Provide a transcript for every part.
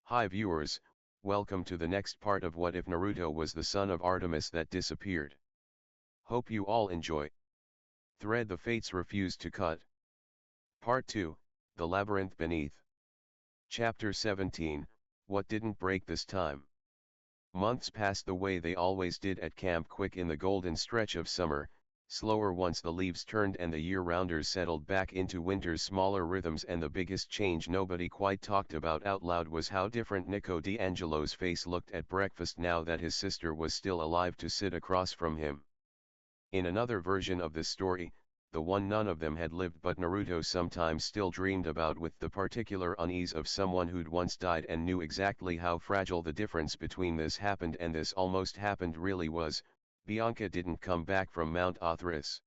Hi viewers, welcome to the next part of What If Naruto Was the Son of Artemis That Disappeared. Hope you all enjoy. Thread the Fates Refuse to Cut. Part 2, The Labyrinth Beneath. Chapter 17, What Didn't Break This Time. Months passed the way they always did at camp, quick in the golden stretch of summer, slower once the leaves turned and the year-rounders settled back into winter's smaller rhythms, and the biggest change nobody quite talked about out loud was how different Nico D'Angelo's face looked at breakfast now that his sister was still alive to sit across from him. In another version of this story, the one none of them had lived but Naruto sometimes still dreamed about with the particular unease of someone who'd once died and knew exactly how fragile the difference between this happened and this almost happened really was. Bianca didn't come back from Mount Artemis.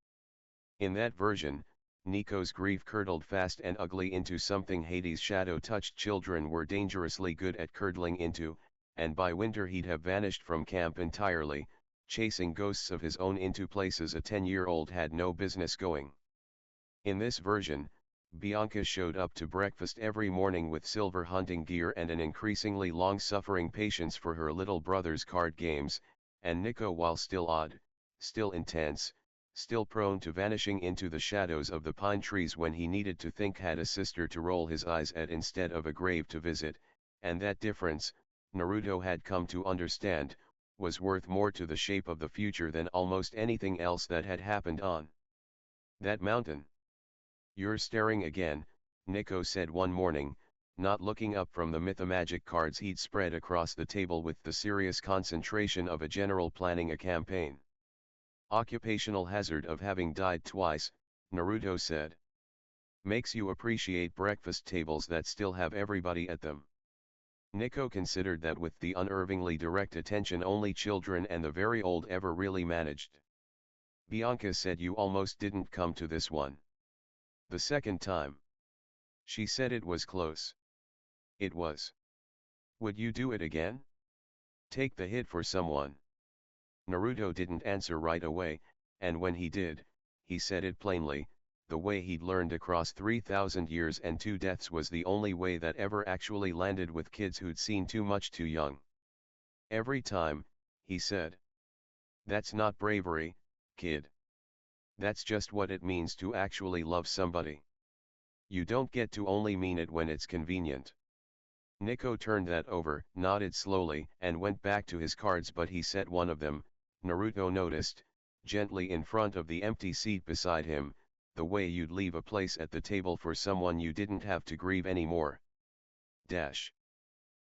In that version, Nico's grief curdled fast and ugly into something Hades' shadow-touched children were dangerously good at curdling into, and by winter he'd have vanished from camp entirely, chasing ghosts of his own into places a 10-year-old had no business going. In this version, Bianca showed up to breakfast every morning with silver hunting gear and an increasingly long-suffering patience for her little brother's card games, and Nico, while still odd, still intense, still prone to vanishing into the shadows of the pine trees when he needed to think, had a sister to roll his eyes at instead of a grave to visit, and that difference, Naruto had come to understand, was worth more to the shape of the future than almost anything else that had happened on that mountain. "You're staring again," Nico said one morning, not looking up from the mythomagic cards he'd spread across the table with the serious concentration of a general planning a campaign. "Occupational hazard of having died twice," Naruto said. "Makes you appreciate breakfast tables that still have everybody at them." Nico considered that with the unervingly direct attention only children and the very old ever really managed. "Bianca said you almost didn't come to this one." "The second time. She said it was close." "It was." "Would you do it again? Take the hit for someone?" Naruto didn't answer right away, and when he did, he said it plainly. The way he'd learned across 3,000 years and 2 deaths was the only way that ever actually landed with kids who'd seen too much too young. "Every time," he said. "That's not bravery, kid. That's just what it means to actually love somebody. You don't get to only mean it when it's convenient." Nico turned that over, nodded slowly, and went back to his cards, but he set one of them, Naruto noticed, gently in front of the empty seat beside him, the way you'd leave a place at the table for someone you didn't have to grieve anymore. Dash.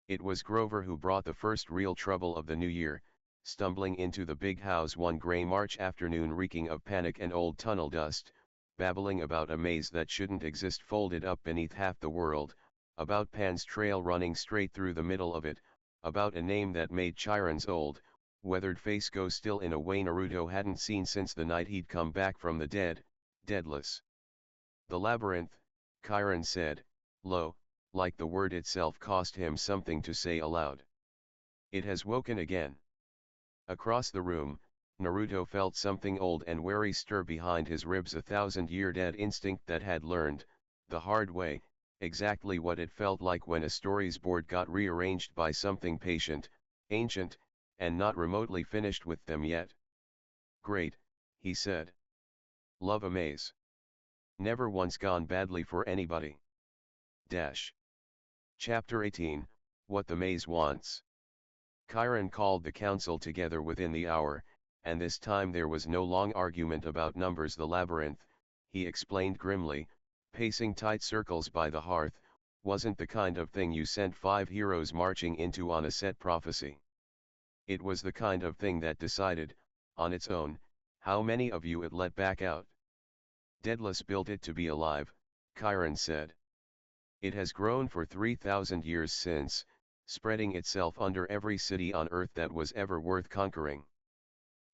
It was Grover who brought the first real trouble of the new year, stumbling into the big house one gray March afternoon, reeking of panic and old tunnel dust, babbling about a maze that shouldn't exist folded up beneath half the world, about Pan's trail running straight through the middle of it, about a name that made Chiron's old, weathered face go still in a way Naruto hadn't seen since the night he'd come back from the dead, deadless. "The labyrinth," Chiron said, low, like the word itself cost him something to say aloud. "It has woken again." Across the room, Naruto felt something old and wary stir behind his ribs, a 1,000-year dead instinct that had learned, the hard way, exactly what it felt like when a storyboard got rearranged by something patient, ancient, and not remotely finished with them yet. "Great," he said. "Love a maze. Never once gone badly for anybody." Dash. Chapter 18, What the Maze Wants. Chiron called the council together within the hour, and this time there was no long argument about numbers. "The labyrinth," he explained grimly, pacing tight circles by the hearth, "wasn't the kind of thing you sent 5 heroes marching into on a set prophecy. It was the kind of thing that decided, on its own, how many of you it let back out. Daedalus built it to be alive," Chiron said. "It has grown for 3,000 years since, spreading itself under every city on Earth that was ever worth conquering.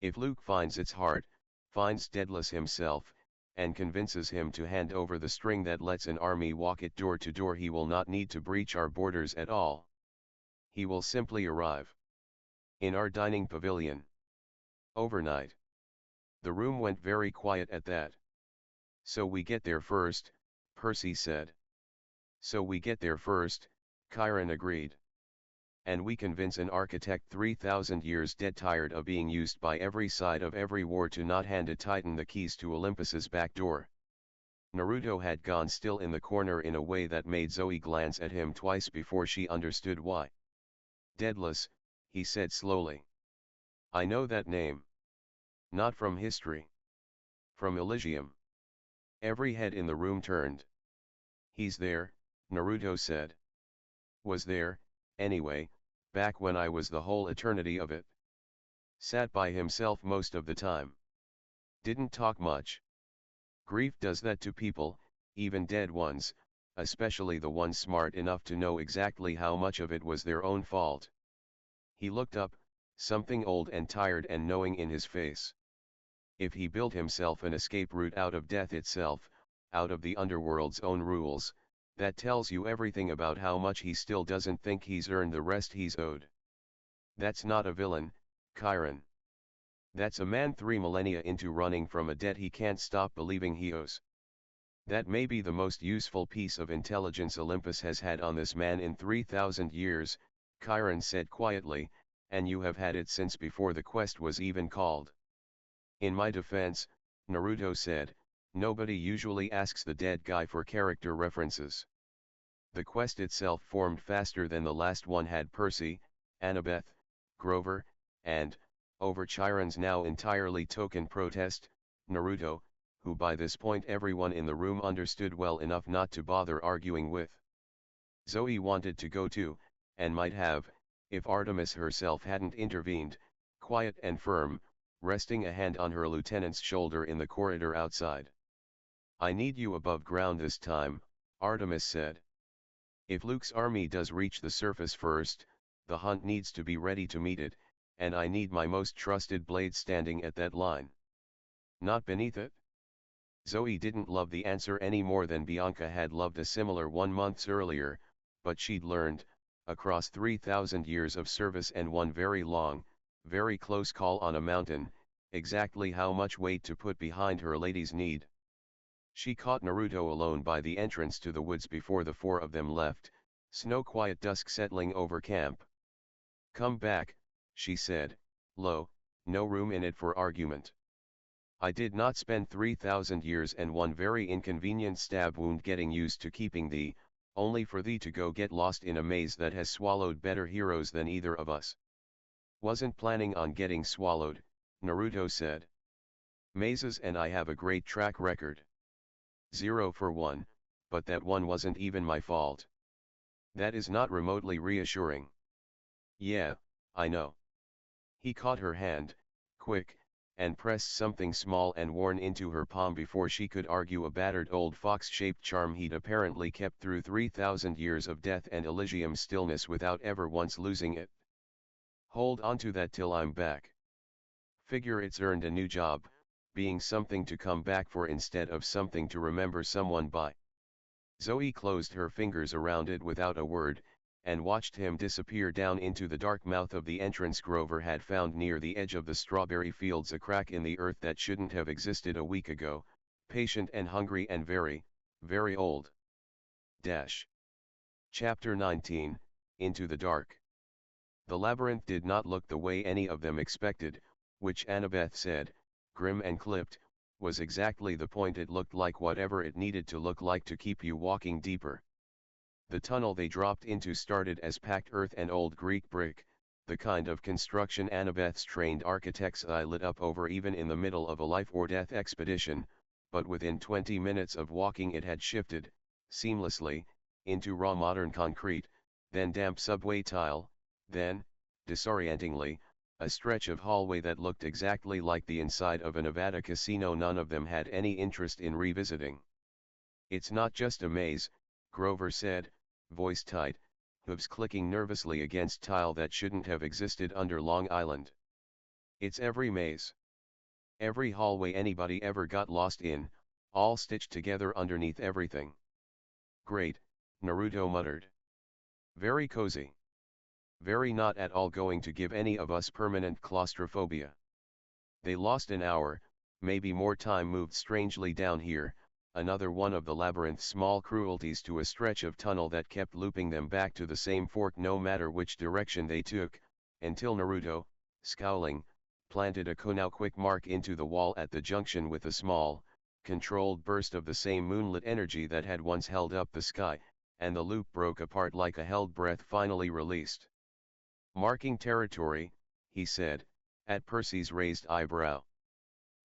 If Luke finds its heart, finds Daedalus himself, and convinces him to hand over the string that lets an army walk it door to door, he will not need to breach our borders at all. He will simply arrive in our dining pavilion. Overnight." The room went very quiet at that. "So we get there first," Percy said. "So we get there first," Chiron agreed. and we convince an architect 3,000 years dead tired of being used by every side of every war to not hand a titan the keys to Olympus's back door. Naruto had gone still in the corner in a way that made Zoe glance at him twice before she understood why. Daedalus, he said slowly. I know that name. Not from history. From Elysium. Every head in the room turned. He's there, Naruto said. Was there, anyway, back when I was the whole eternity of it. Sat by himself most of the time. Didn't talk much. Grief does that to people, even dead ones, especially the ones smart enough to know exactly how much of it was their own fault. He looked up, something old and tired and knowing in his face. If he built himself an escape route out of death itself, out of the underworld's own rules, that tells you everything about how much he still doesn't think he's earned the rest he's owed. That's not a villain, Chiron. That's a man 3 millennia into running from a debt he can't stop believing he owes. That may be the most useful piece of intelligence Olympus has had on this man in 3,000 years, Chiron said quietly, and you have had it since before the quest was even called. In my defense, Naruto said, nobody usually asks the dead guy for character references. The quest itself formed faster than the last one had Percy, Annabeth, Grover, and, over Chiron's now entirely token protest, Naruto, who by this point everyone in the room understood well enough not to bother arguing with. Zoe wanted to go too, and might have, if Artemis herself hadn't intervened, quiet and firm, resting a hand on her lieutenant's shoulder in the corridor outside. I need you above ground this time, Artemis said. If Luke's army does reach the surface first, the hunt needs to be ready to meet it, and I need my most trusted blade standing at that line. Not beneath it? Zoe didn't love the answer any more than Bianca had loved a similar one months earlier, but she'd learned, across 3,000 years of service and one very long, very close call on a mountain, exactly how much weight to put behind her lady's need. She caught Naruto alone by the entrance to the woods before the four of them left, snow-quiet dusk settling over camp. Come back, she said, low, no room in it for argument. I did not spend 3,000 years and one very inconvenient stab wound getting used to keeping thee, only for thee to go get lost in a maze that has swallowed better heroes than either of us. Wasn't planning on getting swallowed, Naruto said. Mazes and I have a great track record. 0 for 1, but that one wasn't even my fault. That is not remotely reassuring. Yeah, I know. He caught her hand, quick, and pressed something small and worn into her palm before she could argue a battered old fox-shaped charm he'd apparently kept through 3,000 years of death and Elysium stillness without ever once losing it. Hold on to that till I'm back. Figure it's earned a new job, being something to come back for instead of something to remember someone by. Zoe closed her fingers around it without a word, and watched him disappear down into the dark mouth of the entrance Grover had found near the edge of the strawberry fields, a crack in the earth that shouldn't have existed a week ago, patient and hungry and very, very old. Chapter 19, Into the Dark. The labyrinth did not look the way any of them expected, which Annabeth said, grim and clipped, was exactly the point. It looked like whatever it needed to look like to keep you walking deeper. The tunnel they dropped into started as packed earth and old Greek brick, the kind of construction Annabeth's trained architect's eye lit up over even in the middle of a life-or-death expedition, but within 20 minutes of walking it had shifted, seamlessly, into raw modern concrete, then damp subway tile, then, disorientingly, a stretch of hallway that looked exactly like the inside of a Nevada casino none of them had any interest in revisiting. It's not just a maze, Grover said, voice tight, hooves clicking nervously against tile that shouldn't have existed under Long Island. It's every maze. Every hallway anybody ever got lost in, all stitched together underneath everything. Great, Naruto muttered. Very cozy. Very not at all going to give any of us permanent claustrophobia. They lost an hour, maybe more time moved strangely down here, another one of the labyrinth's small cruelties to a stretch of tunnel that kept looping them back to the same fork no matter which direction they took, until Naruto, scowling, planted a kunai quick mark into the wall at the junction with a small, controlled burst of the same moonlit energy that had once held up the sky, and the loop broke apart like a held breath finally released. Marking territory, he said, at Percy's raised eyebrow.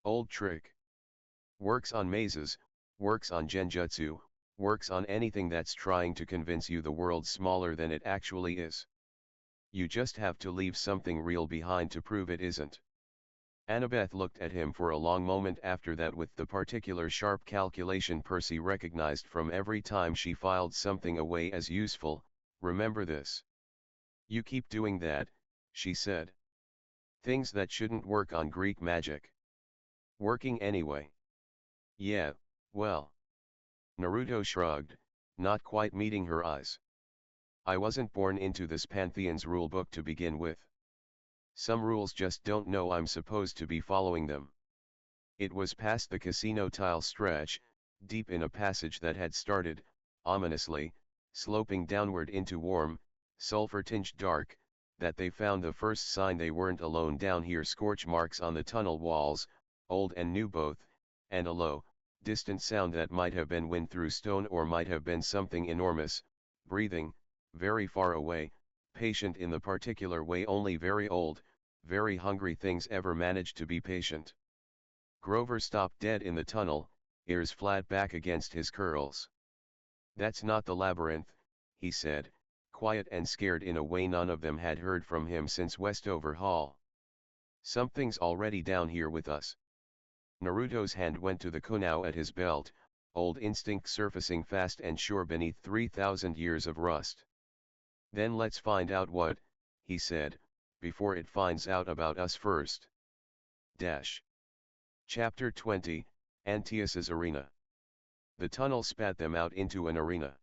Old trick. Works on mazes, works on genjutsu, works on anything that's trying to convince you the world's smaller than it actually is. You just have to leave something real behind to prove it isn't. Annabeth looked at him for a long moment after that with the particular sharp calculation Percy recognized from every time she filed something away as useful. Remember this. You keep doing that, she said. Things that shouldn't work on Greek magic. Working anyway. Yeah, well. Naruto shrugged, not quite meeting her eyes. I wasn't born into this Pantheon's rulebook to begin with. Some rules just don't know I'm supposed to be following them. It was past the casino tile stretch, deep in a passage that had started, ominously, sloping downward into warm, sulfur-tinged dark, that they found the first sign they weren't alone down here: scorch marks on the tunnel walls, old and new both, and a low, distant sound that might have been wind through stone or might have been something enormous, breathing, very far away, patient in the particular way only very old, very hungry things ever managed to be patient. Grover stopped dead in the tunnel, ears flat back against his curls. That's not the labyrinth, he said, quiet and scared in a way none of them had heard from him since Westover Hall. Something's already down here with us. Naruto's hand went to the kunai at his belt, old instinct surfacing fast and sure beneath 3,000 years of rust. Then let's find out what, he said, before it finds out about us first. Chapter 20, Antaeus's Arena. The tunnel spat them out into an arena.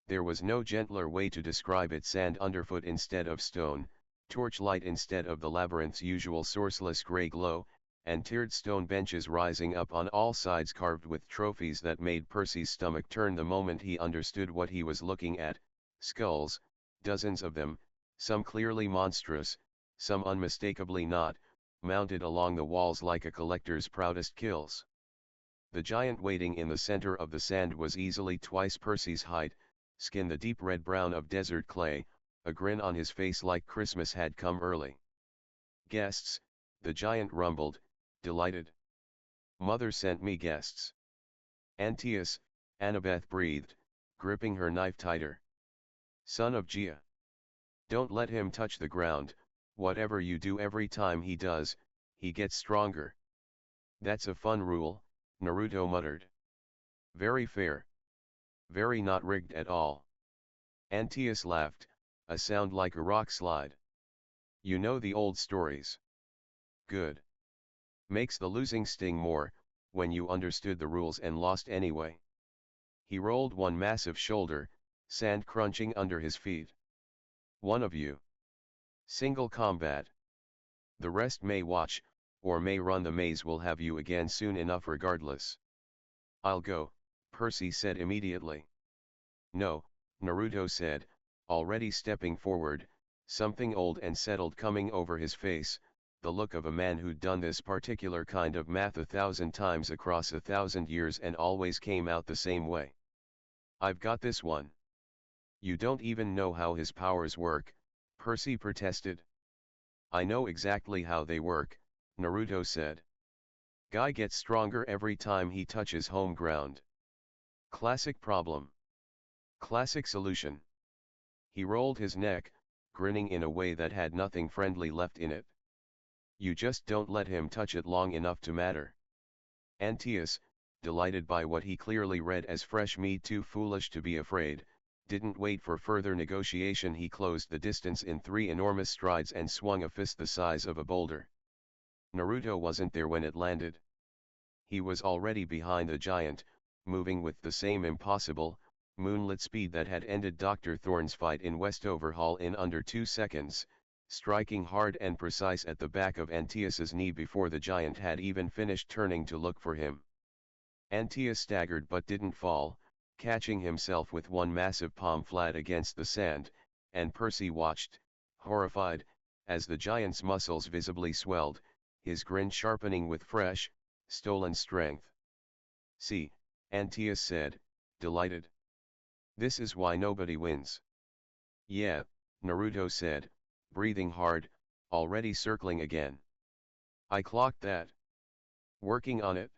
There was no gentler way to describe it: sand underfoot instead of stone, torchlight instead of the labyrinth's usual sourceless gray glow, and tiered stone benches rising up on all sides carved with trophies that made Percy's stomach turn the moment he understood what he was looking at: skulls, dozens of them, some clearly monstrous, some unmistakably not, mounted along the walls like a collector's proudest kills. The giant waiting in the center of the sand was easily twice Percy's height, skin the deep red-brown of desert clay, a grin on his face like Christmas had come early. Guests, the giant rumbled, delighted. Mother sent me guests. Antaeus, Annabeth breathed, gripping her knife tighter. Son of Gia. Don't let him touch the ground. Whatever you do, every time he does, he gets stronger. That's a fun rule, Naruto muttered. Very fair. Very not rigged at all. Antaeus laughed, a sound like a rock slide. You know the old stories. Good. Makes the losing sting more, when you understood the rules and lost anyway. He rolled one massive shoulder, sand crunching under his feet. One of you. Single combat. The rest may watch, or may run the maze. Will have you again soon enough regardless. I'll go, Percy said immediately. No, Naruto said, already stepping forward, something old and settled coming over his face, the look of a man who'd done this particular kind of math 1,000 times across 1,000 years and always came out the same way. I've got this one. You don't even know how his powers work, Percy protested. I know exactly how they work, Naruto said. Guy gets stronger every time he touches home ground. Classic problem. Classic solution. He rolled his neck, grinning in a way that had nothing friendly left in it. You just don't let him touch it long enough to matter. Antaeus, delighted by what he clearly read as fresh meat, too foolish to be afraid, didn't wait for further negotiation. He closed the distance in 3 enormous strides and swung a fist the size of a boulder. Naruto wasn't there when it landed. He was already behind the giant, moving with the same impossible, moonlit speed that had ended Dr. Thorne's fight in Westover Hall in under 2 seconds, striking hard and precise at the back of Antaeus's knee before the giant had even finished turning to look for him. Antaeus staggered but didn't fall, catching himself with one massive palm flat against the sand, and Percy watched, horrified, as the giant's muscles visibly swelled, his grin sharpening with fresh, stolen strength. "See," Antaeus said, delighted. "This is why nobody wins." "Yeah," Naruto said, breathing hard, already circling again. "I clocked that. Working on it."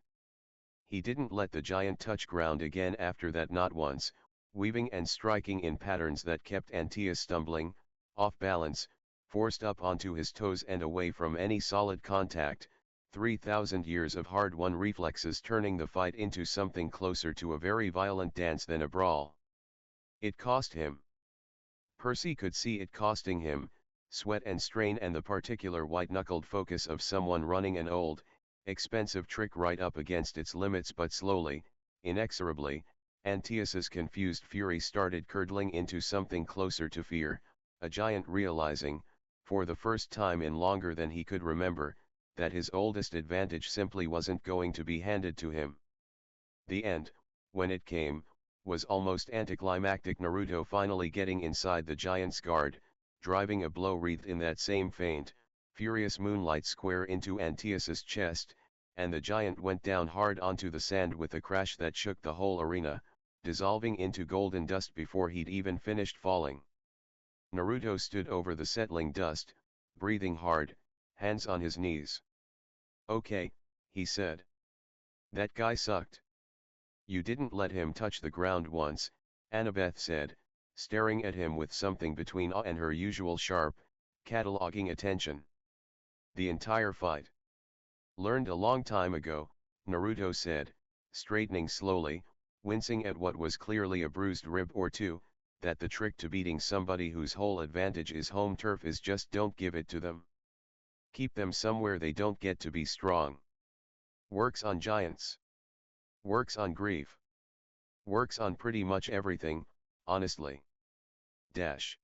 He didn't let the giant touch ground again after that, not once, weaving and striking in patterns that kept Antaeus stumbling, off balance, forced up onto his toes and away from any solid contact, 3,000 years of hard-won reflexes turning the fight into something closer to a very violent dance than a brawl. It cost him. Percy could see it costing him, sweat and strain and the particular white-knuckled focus of someone running an old, expensive trick right up against its limits, but slowly, inexorably, Antaeus's confused fury started curdling into something closer to fear, a giant realizing, for the first time in longer than he could remember, that his oldest advantage simply wasn't going to be handed to him. The end, when it came, was almost anticlimactic, Naruto finally getting inside the giant's guard, driving a blow wreathed in that same faint, furious moonlight square into Antaeus's chest, and the giant went down hard onto the sand with a crash that shook the whole arena, dissolving into golden dust before he'd even finished falling. Naruto stood over the settling dust, breathing hard, hands on his knees. "Okay," he said. "That guy sucked." "You didn't let him touch the ground once," Annabeth said, staring at him with something between awe and her usual sharp, cataloging attention. "The entire fight." "Learned a long time ago," Naruto said, straightening slowly, wincing at what was clearly a bruised rib or two, "that the trick to beating somebody whose whole advantage is home turf is just don't give it to them. Keep them somewhere they don't get to be strong. Works on giants. Works on grief. Works on pretty much everything, honestly." Dash.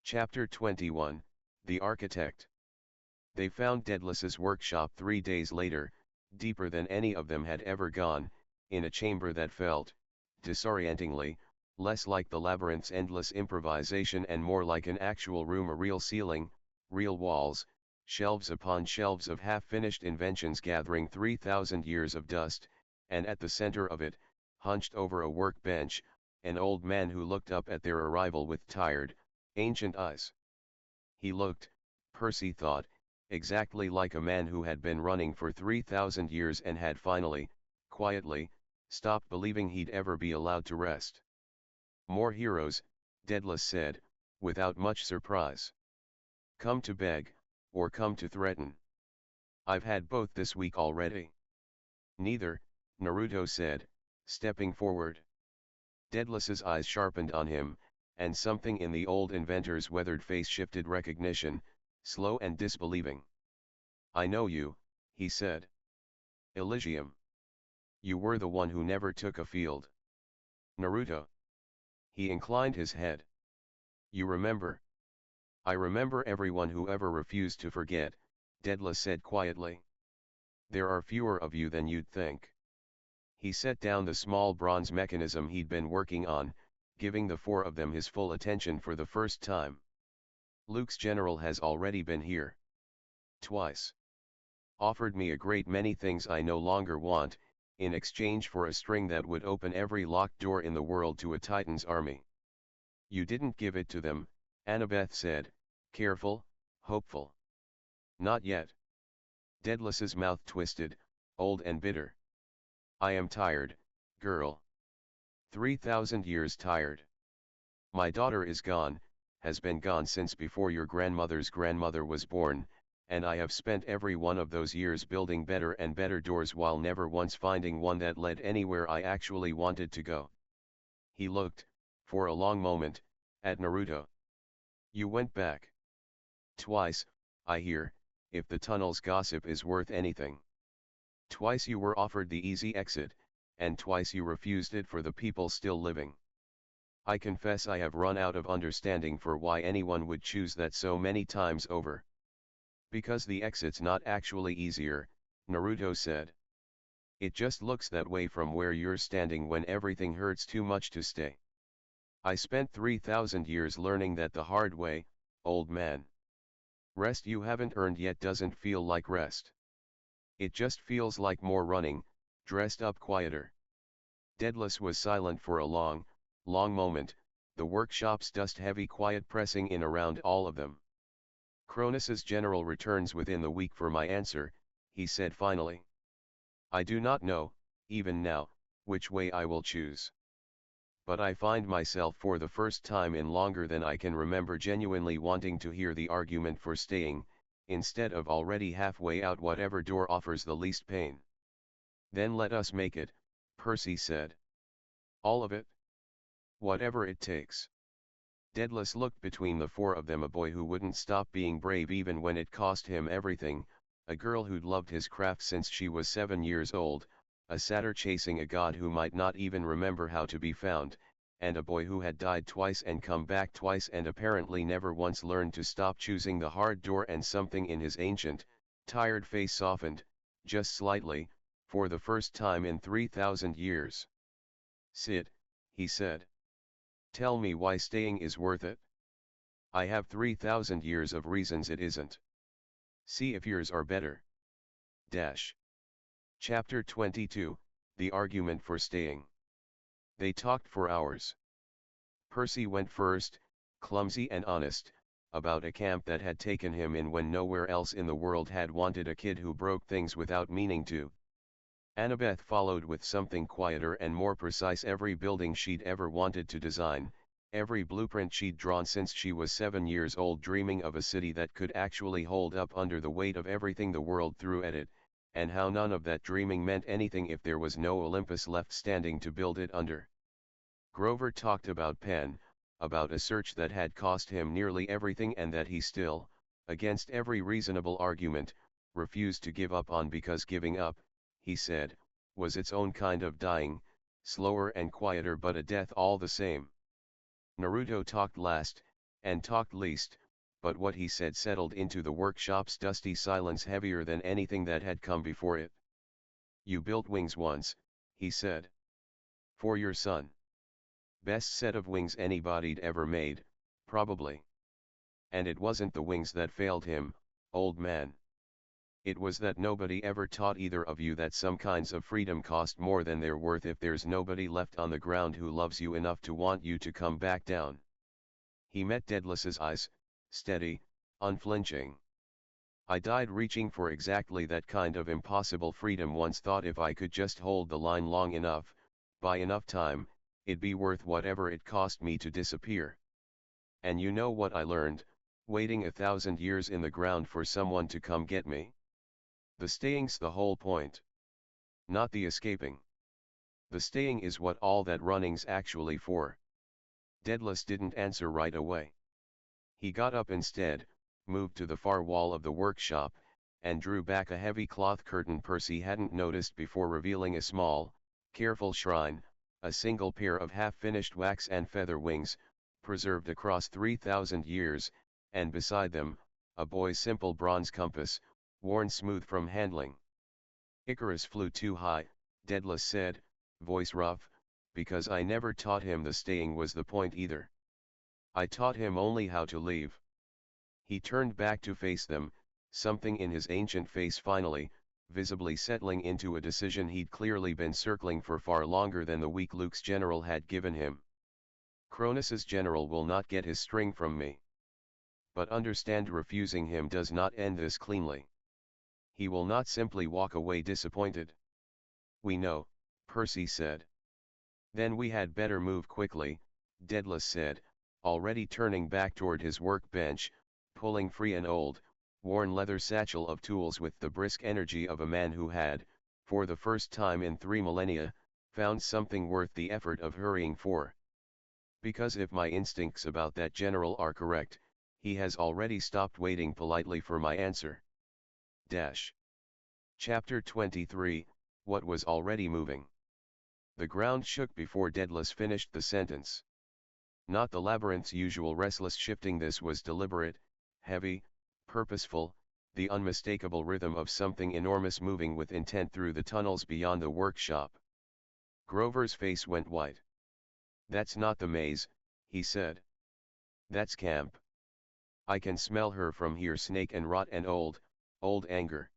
Chapter 21, The Architect. They found Daedalus's workshop 3 days later, deeper than any of them had ever gone, in a chamber that felt, disorientingly, less like the labyrinth's endless improvisation and more like an actual room, a real ceiling, real walls, shelves upon shelves of half-finished inventions gathering 3,000 years of dust, and at the center of it, hunched over a workbench, an old man who looked up at their arrival with tired, ancient eyes. He looked, Percy thought, exactly like a man who had been running for 3,000 years and had finally, quietly, stopped believing he'd ever be allowed to rest. "More heroes," Daedalus said, without much surprise. "Come to beg, or come to threaten? I've had both this week already." "Neither," Naruto said, stepping forward. Daedalus's eyes sharpened on him, and something in the old inventor's weathered face shifted recognition, slow and disbelieving. "I know you," he said. "Elysium. You were the one who never took a field." "Naruto." He inclined his head. "You remember?" "I remember everyone who ever refused to forget," Daedalus said quietly. "There are fewer of you than you'd think." He set down the small bronze mechanism he'd been working on, giving the 4 of them his full attention for the first time. "Luke's general has already been here. Twice. Offered me a great many things I no longer want, in exchange for a string that would open every locked door in the world to a Titan's army." "You didn't give it to them," Annabeth said, careful, hopeful. "Not yet." Daedalus's mouth twisted, old and bitter. "I am tired, girl. 3,000 years tired. My daughter is gone, has been gone since before your grandmother's grandmother was born, and I have spent every one of those years building better and better doors while never once finding one that led anywhere I actually wanted to go." He looked, for a long moment, at Naruto. "You went back. Twice, I hear, if the tunnel's gossip is worth anything. Twice you were offered the easy exit, and twice you refused it for the people still living. I confess I have run out of understanding for why anyone would choose that so many times over." "Because the exit's not actually easier," Naruto said. It just looks that way from where you're standing when everything hurts too much to stay. I spent 3,000 years learning that the hard way, old man. Rest you haven't earned yet doesn't feel like rest. It just feels like more running, dressed up quieter. Daedalus was silent for a long, long moment, the workshop's dust-heavy quiet pressing in around all of them. Cronus's general returns within the week for my answer, he said finally. I do not know, even now, which way I will choose. But I find myself for the first time in longer than I can remember genuinely wanting to hear the argument for staying, instead of already halfway out whatever door offers the least pain. Then let us make it, Percy said. All of it? Whatever it takes. Daedalus looked between the four of them, a boy who wouldn't stop being brave even when it cost him everything, a girl who'd loved his craft since she was 7 years old, a satyr chasing a god who might not even remember how to be found, and a boy who had died twice and come back twice and apparently never once learned to stop choosing the hard door. And something in his ancient, tired face softened, just slightly, for the first time in 3,000 years. Sid, he said. Tell me why staying is worth it. I have 3,000 years of reasons it isn't. See if yours are better. Dash. Chapter 22, The Argument for Staying. They talked for hours. Percy went first, clumsy and honest, about a camp that had taken him in when nowhere else in the world had wanted a kid who broke things without meaning to. Annabeth followed with something quieter and more precise: every building she'd ever wanted to design, every blueprint she'd drawn since she was 7 years old, dreaming of a city that could actually hold up under the weight of everything the world threw at it, and how none of that dreaming meant anything if there was no Olympus left standing to build it under. Grover talked about Penn, about a search that had cost him nearly everything and that he still, against every reasonable argument, refused to give up on, because giving up, he said, was its own kind of dying, slower and quieter but a death all the same. Naruto talked last, and talked least, but what he said settled into the workshop's dusty silence heavier than anything that had come before it. You built wings once, he said. For your son. Best set of wings anybody'd ever made, probably. And it wasn't the wings that failed him, old man. It was that nobody ever taught either of you that some kinds of freedom cost more than they're worth if there's nobody left on the ground who loves you enough to want you to come back down. He met Daedalus's eyes, steady, unflinching. I died reaching for exactly that kind of impossible freedom once, thought if I could just hold the line long enough, buy enough time, it'd be worth whatever it cost me to disappear. And you know what I learned, waiting 1,000 years in the ground for someone to come get me? The staying's the whole point. Not the escaping. The staying is what all that running's actually for. Daedalus didn't answer right away. He got up instead, moved to the far wall of the workshop, and drew back a heavy cloth curtain Percy hadn't noticed before, revealing a small, careful shrine, a single pair of half-finished wax and feather wings, preserved across 3,000 years, and beside them, a boy's simple bronze compass, worn smooth from handling. Icarus flew too high, Daedalus said, voice rough, because I never taught him the staying was the point either. I taught him only how to leave. He turned back to face them, something in his ancient face finally, visibly settling into a decision he'd clearly been circling for far longer than the week Luke's general had given him. Cronus's general will not get his string from me. But understand, refusing him does not end this cleanly. He will not simply walk away disappointed. We know, Percy said. Then we had better move quickly, Daedalus said, already turning back toward his workbench, pulling free an old, worn leather satchel of tools with the brisk energy of a man who had, for the first time in 3 millennia, found something worth the effort of hurrying for. Because if my instincts about that general are correct, he has already stopped waiting politely for my answer. Dash. Chapter 23, What was already moving. The ground shook before Daedalus finished the sentence. Not the labyrinth's usual restless shifting, this was deliberate, heavy, purposeful, the unmistakable rhythm of something enormous moving with intent through the tunnels beyond the workshop. Grover's face went white. "That's not the maze," he said. "That's camp. I can smell her from here, snake and rot and old anger."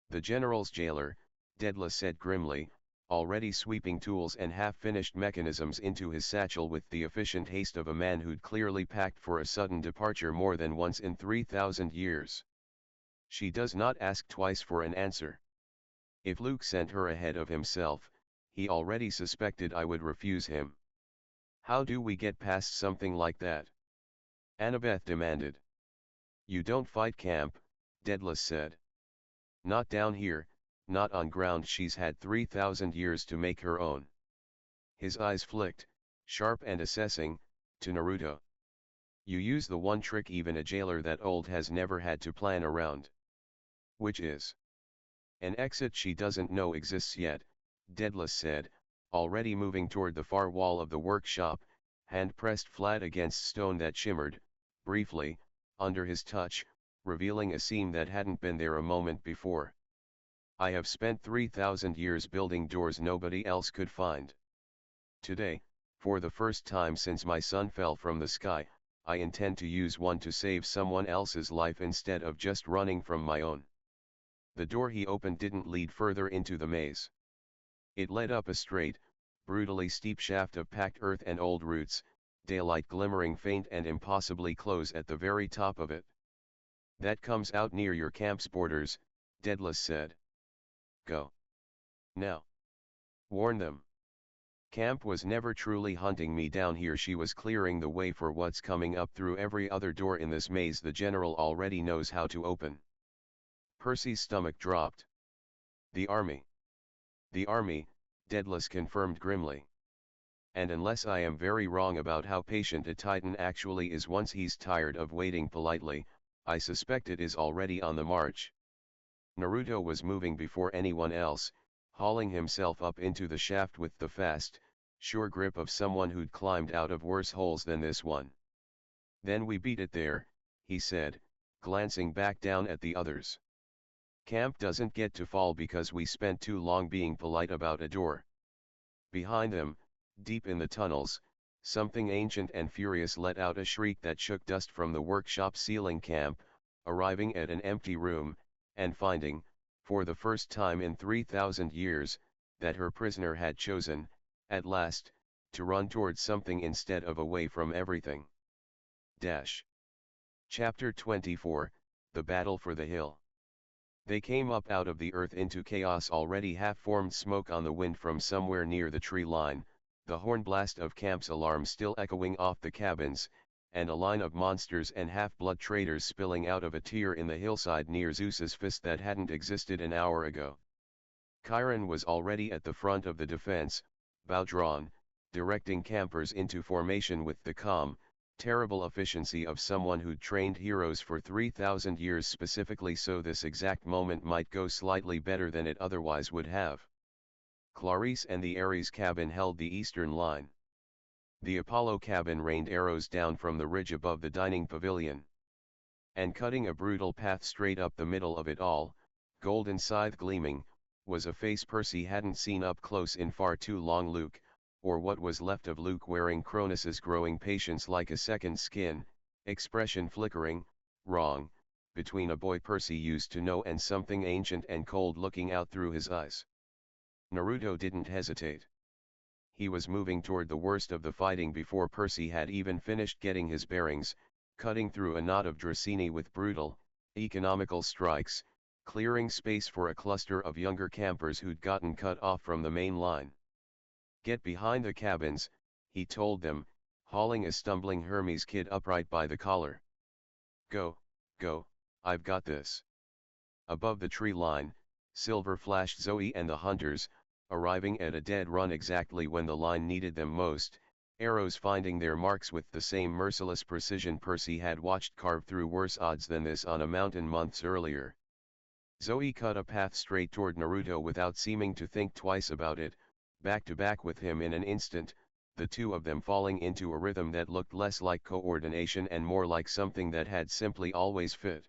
The general's jailer, Daedalus said grimly, already sweeping tools and half-finished mechanisms into his satchel with the efficient haste of a man who'd clearly packed for a sudden departure more than once in 3,000 years. "She does not ask twice for an answer. If Luke sent her ahead of himself, he already suspected I would refuse him. How do we get past something like that?" Annabeth demanded. "You don't fight camp," Daedalus said. "Not down here, not on ground she's had 3,000 years to make her own." His eyes flicked, sharp and assessing, to Naruto. "You use the one trick even a jailer that old has never had to plan around." "Which is?" "An exit she doesn't know exists yet," Daedalus said, already moving toward the far wall of the workshop, hand pressed flat against stone that shimmered, briefly, under his touch, revealing a seam that hadn't been there a moment before. "I have spent 3,000 years building doors nobody else could find. Today, for the first time since my son fell from the sky, I intend to use one to save someone else's life instead of just running from my own." The door he opened didn't lead further into the maze. It led up a straight, brutally steep shaft of packed earth and old roots, daylight glimmering faint and impossibly close at the very top of it. "That comes out near your camp's borders," Daedalus said. "Go. Now. Warn them. Camp was never truly hunting me down here." She was clearing the way for what's coming up through every other door in this maze the general already knows how to open. Percy's stomach dropped. "The army." "The army," Daedalus confirmed grimly. "And unless I am very wrong about how patient a Titan actually is once he's tired of waiting politely, I suspect it is already on the march." Naruto was moving before anyone else, hauling himself up into the shaft with the fast, sure grip of someone who'd climbed out of worse holes than this one. "Then we beat it there," he said, glancing back down at the others. "Camp doesn't get to fall because we spent too long being polite about a door." Behind them, deep in the tunnels, something ancient and furious let out a shriek that shook dust from the workshop ceiling. Camp, arriving at an empty room, and finding, for the first time in 3,000 years, that her prisoner had chosen, at last, to run towards something instead of away from everything. Chapter 24, The Battle for the Hill. They came up out of the earth into chaos, already half-formed smoke on the wind from somewhere near the tree line, the horn blast of Camp's alarm still echoing off the cabins, and a line of monsters and half-blood traders spilling out of a tier in the hillside near Zeus's fist that hadn't existed an hour ago. Chiron was already at the front of the defense, bow drawn, directing campers into formation with the calm, terrible efficiency of someone who'd trained heroes for 3,000 years specifically so this exact moment might go slightly better than it otherwise would have. Clarice and the Ares cabin held the eastern line. The Apollo cabin rained arrows down from the ridge above the dining pavilion. And cutting a brutal path straight up the middle of it all, golden scythe gleaming, was a face Percy hadn't seen up close in far too long. Luke, or what was left of Luke, wearing Cronus's growing patience like a second skin, expression flickering, wrong, between a boy Percy used to know and something ancient and cold looking out through his eyes. Naruto didn't hesitate. He was moving toward the worst of the fighting before Percy had even finished getting his bearings, cutting through a knot of Dracini with brutal, economical strikes, clearing space for a cluster of younger campers who'd gotten cut off from the main line. "Get behind the cabins," he told them, hauling a stumbling Hermes kid upright by the collar. Go, I've got this." Above the tree line, Silver flashed Zoe and the hunters, arriving at a dead run exactly when the line needed them most, arrows finding their marks with the same merciless precision Percy had watched carve through worse odds than this on a mountain months earlier. Zoe cut a path straight toward Naruto without seeming to think twice about it, back to back with him in an instant, the two of them falling into a rhythm that looked less like coordination and more like something that had simply always fit.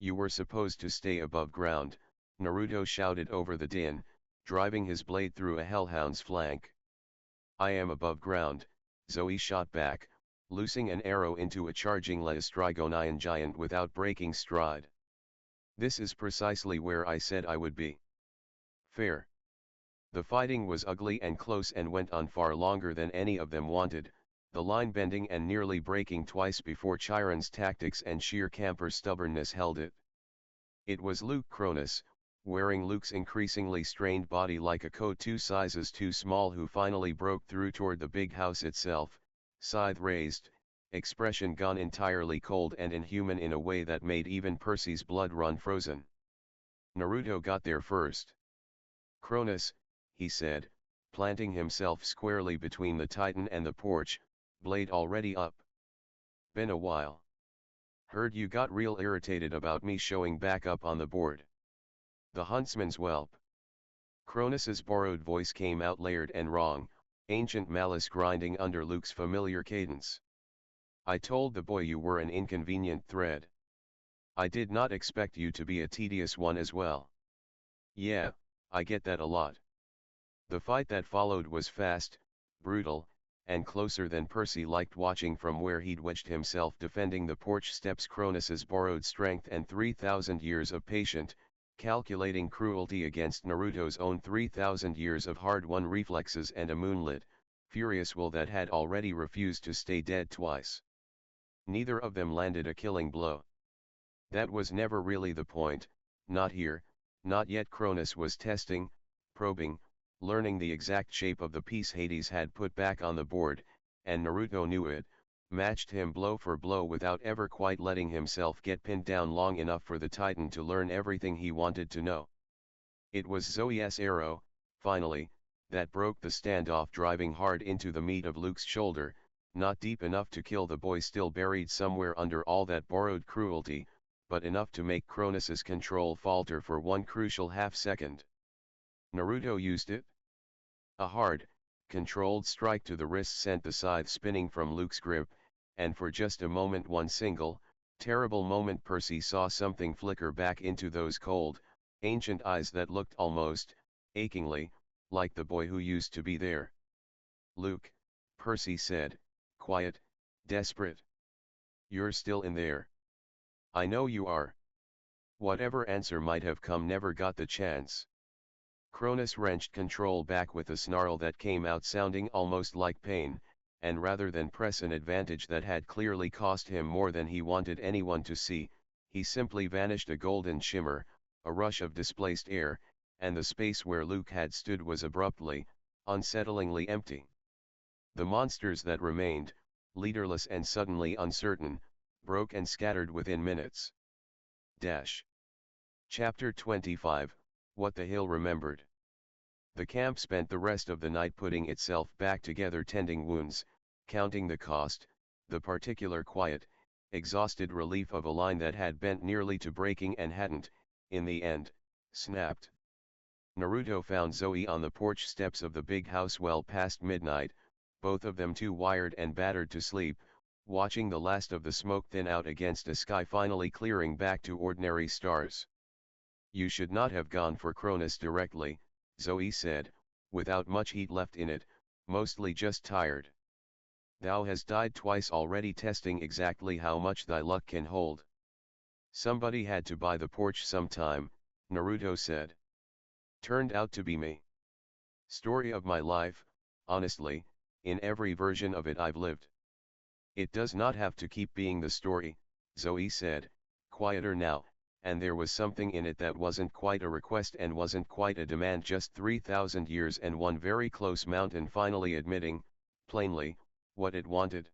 You were supposed to stay above ground, Naruto shouted over the din, driving his blade through a hellhound's flank. I am above ground, Zoe shot back, loosing an arrow into a charging Laestrygonian giant without breaking stride. This is precisely where I said I would be. Fair. The fighting was ugly and close and went on far longer than any of them wanted, the line bending and nearly breaking twice before Chiron's tactics and sheer camper stubbornness held it. It was Luke Cronus, wearing Luke's increasingly strained body like a coat 2 sizes too small, who finally broke through toward the big house itself, scythe raised, expression gone entirely cold and inhuman in a way that made even Percy's blood run frozen. Naruto got there first. Cronus, he said, planting himself squarely between the Titan and the porch, blade already up. Been a while. Heard you got real irritated about me showing back up on the board. The huntsman's whelp. Cronus's borrowed voice came out layered and wrong, ancient malice grinding under Luke's familiar cadence. I told the boy you were an inconvenient thread. I did not expect you to be a tedious one as well. Yeah, I get that a lot. The fight that followed was fast, brutal, and closer than Percy liked watching from where he'd wedged himself defending the porch steps. Cronus's borrowed strength and 3,000 years of patient, calculating cruelty against Naruto's own 3,000 years of hard-won reflexes and a moonlit, furious will that had already refused to stay dead twice. Neither of them landed a killing blow. That was never really the point, not here, not yet. Cronus was testing, probing, learning the exact shape of the piece Hades had put back on the board, and Naruto knew it, matched him blow for blow without ever quite letting himself get pinned down long enough for the Titan to learn everything he wanted to know. It was Zoe's arrow, finally, that broke the standoff, driving hard into the meat of Luke's shoulder, not deep enough to kill the boy still buried somewhere under all that borrowed cruelty, but enough to make Cronus's control falter for one crucial half-second. Naruto used it. A hard, controlled strike to the wrist sent the scythe spinning from Luke's grip, and for just a moment, one single, terrible moment, Percy saw something flicker back into those cold, ancient eyes that looked almost, achingly, like the boy who used to be there. Luke, Percy said, quiet, desperate. You're still in there. I know you are. Whatever answer might have come never got the chance. Cronus wrenched control back with a snarl that came out sounding almost like pain, and rather than press an advantage that had clearly cost him more than he wanted anyone to see, he simply vanished, a golden shimmer, a rush of displaced air, and the space where Luke had stood was abruptly, unsettlingly empty. The monsters that remained, leaderless and suddenly uncertain, broke and scattered within minutes. Chapter 25, What the Hill Remembered. The camp spent the rest of the night putting itself back together, tending wounds, counting the cost, the particular quiet, exhausted relief of a line that had bent nearly to breaking and hadn't, in the end, snapped. Naruto found Zoe on the porch steps of the big house well past midnight, both of them too wired and battered to sleep, watching the last of the smoke thin out against a sky finally clearing back to ordinary stars. You should not have gone for Cronus directly, Zoe said, without much heat left in it, mostly just tired. Thou has died twice already, testing exactly how much thy luck can hold. Somebody had to buy the porch sometime, Naruto said. Turned out to be me. Story of my life, honestly, in every version of it I've lived. It does not have to keep being the story, Zoe said, quieter now, and there was something in it that wasn't quite a request and wasn't quite a demand, just 3,000 years and one very close mountain finally admitting, plainly, what it wanted.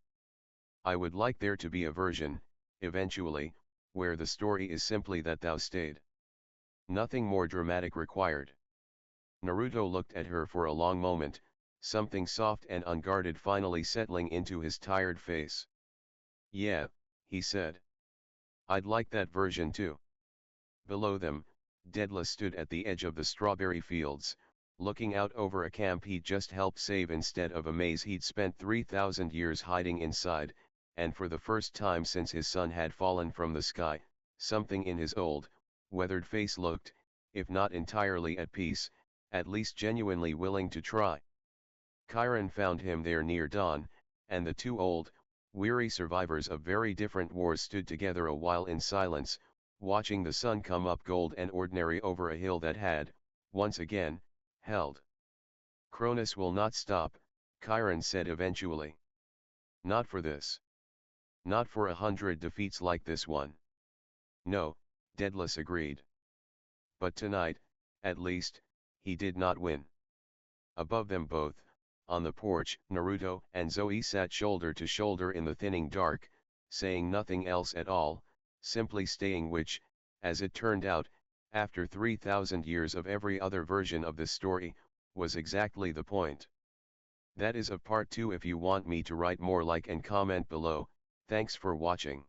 I would like there to be a version, eventually, where the story is simply that thou stayed. Nothing more dramatic required. Naruto looked at her for a long moment, something soft and unguarded finally settling into his tired face. Yeah, he said. I'd like that version too. Below them, Daedalus stood at the edge of the strawberry fields, looking out over a camp he'd just helped save instead of a maze he'd spent 3,000 years hiding inside, and for the first time since his son had fallen from the sky, Something in his old, weathered face looked, if not entirely at peace, at least genuinely willing to try. Chiron found him there near dawn, and the two old, weary survivors of very different wars stood together a while in silence, watching the sun come up gold and ordinary over a hill that had, once again, held. Cronus will not stop, Chiron said eventually. Not for this. Not for 100 defeats like this one. No, Daedalus agreed. But tonight, at least, he did not win. Above them both, on the porch, Naruto and Zoe sat shoulder to shoulder in the thinning dark, saying nothing else at all, simply staying, which, as it turned out, after 3,000 years of every other version of this story, was exactly the point. That is of part 2. If you want me to write more, like and comment below. Thanks for watching.